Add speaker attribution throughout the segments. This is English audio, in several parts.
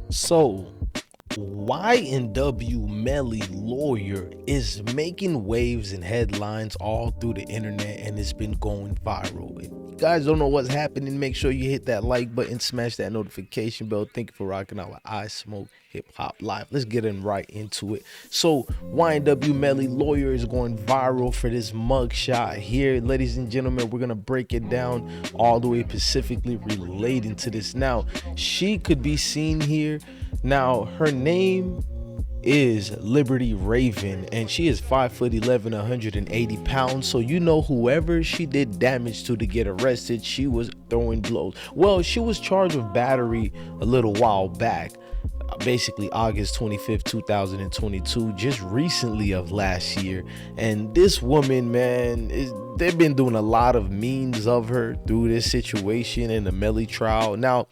Speaker 1: So, Y&W Melly lawyer is making waves and headlines all through the internet, and it's been going viral. If you guys don't know what's happening, make sure you hit that like button, smash that notification bell. Thank you for rocking out with I Smoke Hip Hop Live. Let's get in right into it. So, Y&W Melly lawyer is going viral for this mugshot here. Ladies and gentlemen, we're going to break it down all the way specifically relating to this. Now, she could be seen here. Now, her name is Liberty Raven, and she is 5'11", 180 pounds. So you know, whoever she did damage to get arrested, she was throwing blows. Well, she was charged with battery a little while back, basically August 25th, 2022, just recently of last year. And this woman, man, they've been doing a lot of memes of her through this situation in the Melly trial. Now,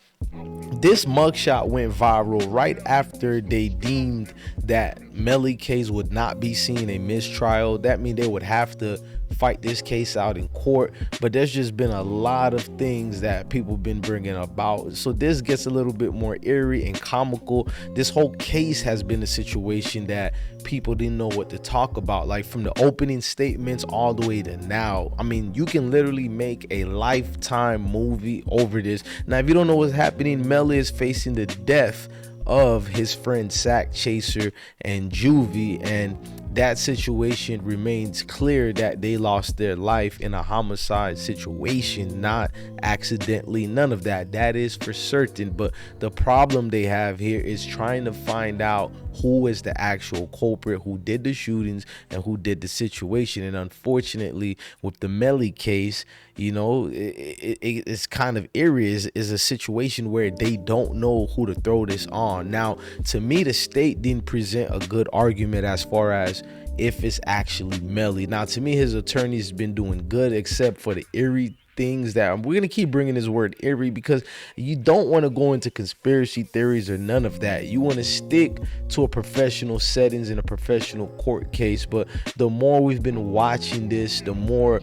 Speaker 1: this mugshot went viral right after they deemed that Melly case would not be seen a mistrial. That means they would have to fight this case out in court. But there's just been a lot of things that people been bringing about. So this gets a little bit more eerie and comical. This whole case has been a situation that people didn't know what to talk about, like from the opening statements all the way to now. I mean, you can literally make a lifetime movie over this. Now, if you don't know what's happening, Melly is facing the death of his friend Sack Chaser and Juvie, and that situation remains clear that they lost their life in a homicide situation, not accidentally. None of that. That is for certain. But the problem they have here is trying to find out who is the actual culprit, who did the shootings, and who did the situation. And unfortunately, with the Melly case, you know, it's kind of eerie. Is a situation where they don't know who to throw this on. Now, to me, the state didn't present a good argument as far as if it's actually Melly. Now, to me, his attorney's been doing good, except for the eerie things that we're gonna keep bringing this word eerie, because you don't want to go into conspiracy theories or none of that. You want to stick to a professional settings in a professional court case. But the more we've been watching this, the more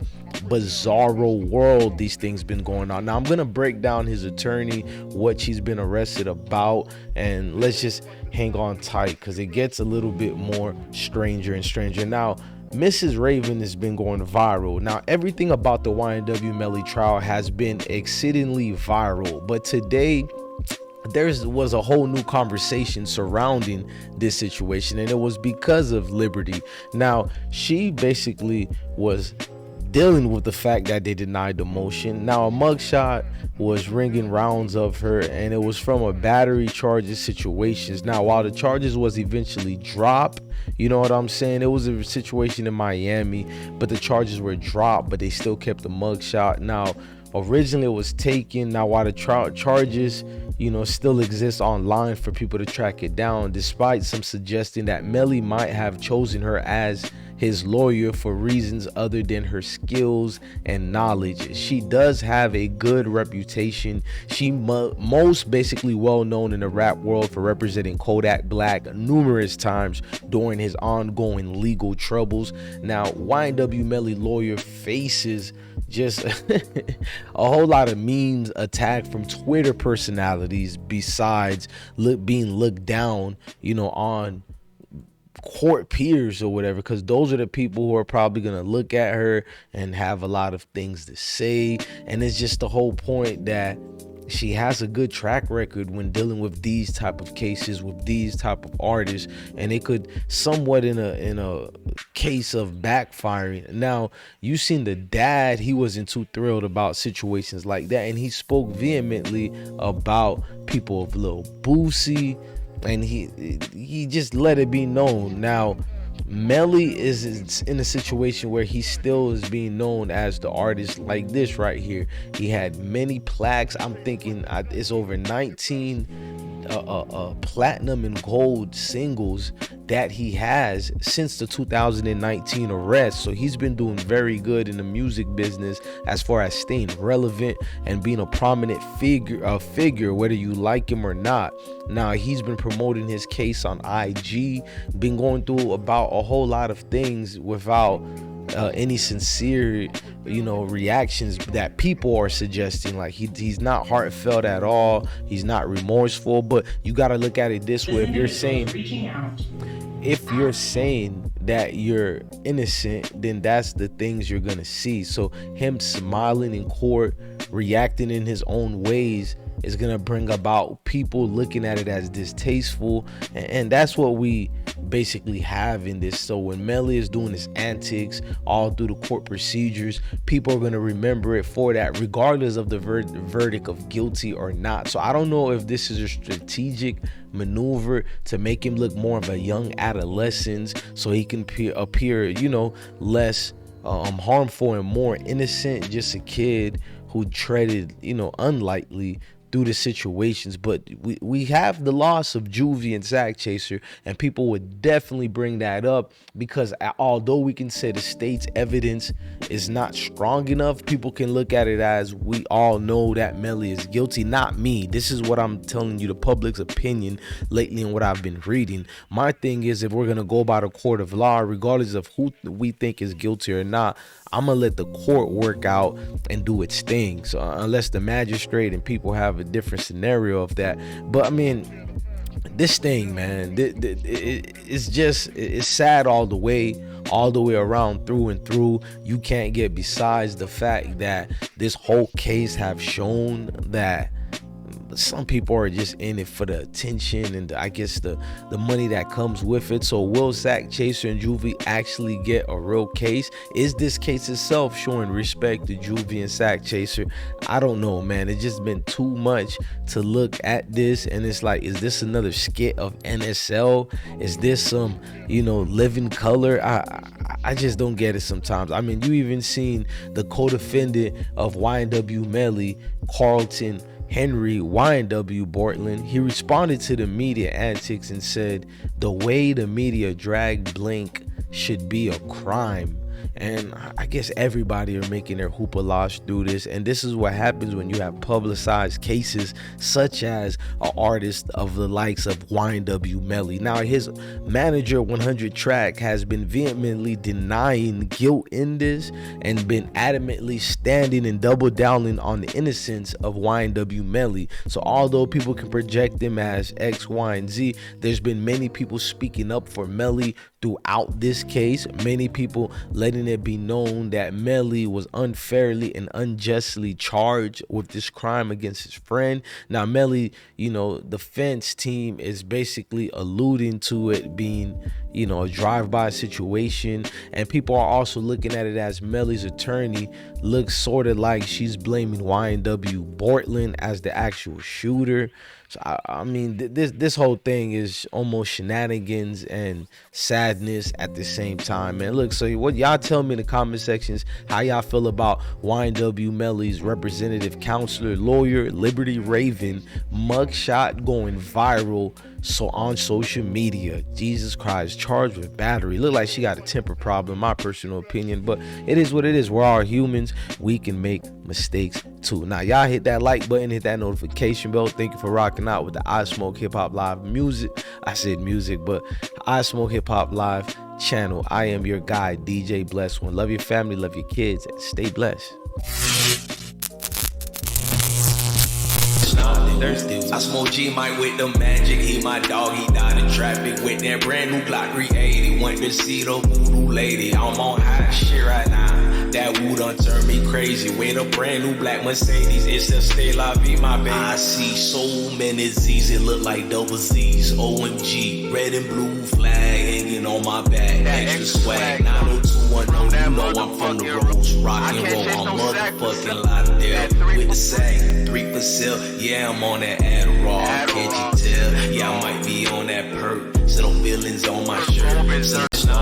Speaker 1: bizarro world these things been going on. Now, I'm gonna break down his attorney, what she's been arrested about, and let's just hang on tight because it gets a little bit more stranger and stranger. Now, Mrs. Raven has been going viral. Now, everything about the Y&W Melly trial has been exceedingly viral, but today there was a whole new conversation surrounding this situation, and it was because of Liberty. Now, she basically was dealing with the fact that they denied the motion. Now, a mugshot was ringing rounds of her, and it was from a battery charges situations. Now, while the charges was eventually dropped, you know what I'm saying, it was a situation in Miami, but the charges were dropped, but they still kept the mugshot. Now, originally it was taken. Now, while the charges, you know, still exist online for people to track it down, despite some suggesting that Melly might have chosen her as his lawyer for reasons other than her skills and knowledge. She does have a good reputation. She most basically well known in the rap world for representing Kodak Black numerous times during his ongoing legal troubles. Now, Y&W Melly lawyer faces just a whole lot of memes attacked from Twitter personalities, besides being looked down, you know, on court peers or whatever, because those are the people who are probably going to look at her and have a lot of things to say. And it's just the whole point that she has a good track record when dealing with these type of cases, with these type of artists, and it could somewhat in a case of backfiring. Now, you seen the dad, he wasn't too thrilled about situations like that, and he spoke vehemently about people of Lil Boosie, and he just let it be known. Now, Melly is in a situation where he still is being known as the artist like this right here. He had many plaques. I'm thinking it's over 19 platinum and gold singles that he has since the 2019 arrest. So he's been doing very good in the music business as far as staying relevant and being a prominent figure, whether you like him or not. Now, he's been promoting his case on IG, been going through about a whole lot of things without any sincere, reactions that people are suggesting. Like he's not heartfelt at all. He's not remorseful. But you got to look at it this way: if you're saying that you're innocent, then that's the things you're gonna see. So him smiling in court, reacting in his own ways, is gonna bring about people looking at it as distasteful, and that's what we basically have in this. So when Melly is doing his antics all through the court procedures, people are gonna remember it for that, regardless of the verdict of guilty or not. So I don't know if this is a strategic maneuver to make him look more of a young adolescent, so he can appear less harmful and more innocent, just a kid who treaded unlightly through the situations. But we have the loss of Juvie and Zach Chaser, and people would definitely bring that up, because although we can say the state's evidence is not strong enough, people can look at it as, we all know that Melly is guilty, not me. This is what I'm telling you, the public's opinion lately and what I've been reading. My thing is, if we're gonna go by the court of law, regardless of who we think is guilty or not, I'm gonna let the court work out and do its thing. So unless the magistrate and people have a different scenario of that. But I mean, this thing, man, it's sad all the way around, through and through. You can't get besides the fact that this whole case have shown that some people are just in it for the attention and I guess the money that comes with it. So will Zach Chaser and Juvie actually get a real case? Is this case itself showing respect to Juvie and Zach Chaser? I don't know, man. It's just been too much to look at this, and it's like, is this another skit of NSL? Is this some living color? I just don't get it sometimes. I mean, you even seen the co-defendant of YNW Melly, Carlton Henry YNW Bortland. He responded to the media antics and said the way the media dragged Blink should be a crime. And I guess everybody are making their hoopalash through this, and this is what happens when you have publicized cases such as an artist of the likes of YNW Melly. Now his manager 100 Track has been vehemently denying guilt in this and been adamantly standing and double downing on the innocence of YNW Melly. So although people can project him as X, Y, and Z, there's been many people speaking up for Melly throughout this case. Many people letting it be known that Melly was unfairly and unjustly charged with this crime against his friend. Now Melly, the defense team is basically alluding to it being a drive-by situation, and people are also looking at it as Melly's attorney looks sort of like she's blaming YNW Bortland as the actual shooter. So I mean, this whole thing is almost shenanigans and sadness at the same time, man. Look, so what y'all tell me in the comment sections how y'all feel about YNW Melly's representative, counselor, lawyer, Liberty Raven mugshot going viral on social media. Jesus Christ, charged with battery. Look like she got a temper problem, my personal opinion, but it is what it is. We're all humans. We can make mistakes too. Now y'all hit that like button, hit that notification bell. Thank you for rocking out with the I Smoke Hip Hop Live music. I said music, but I Smoke Hip Hop Live channel. I am your guy, DJ Blessed One. Love your family, love your kids, and stay blessed.
Speaker 2: I smoke G Mike with the magic. He my dog, he died in traffic with that brand new Glock 380. Went to see the voodoo lady. I'm on high shit right now. That woo done turned me crazy. With a brand new black Mercedes. It's a stay la vie, my baby. I see so many Z's, it look like double Z's. OMG, red and blue flag hanging on my back. Extra swag, 90210. You know I'm from the roads, rock and roll. I'm motherfucking locked there with the sag. 3 for sale, yeah, I'm on that Adderall.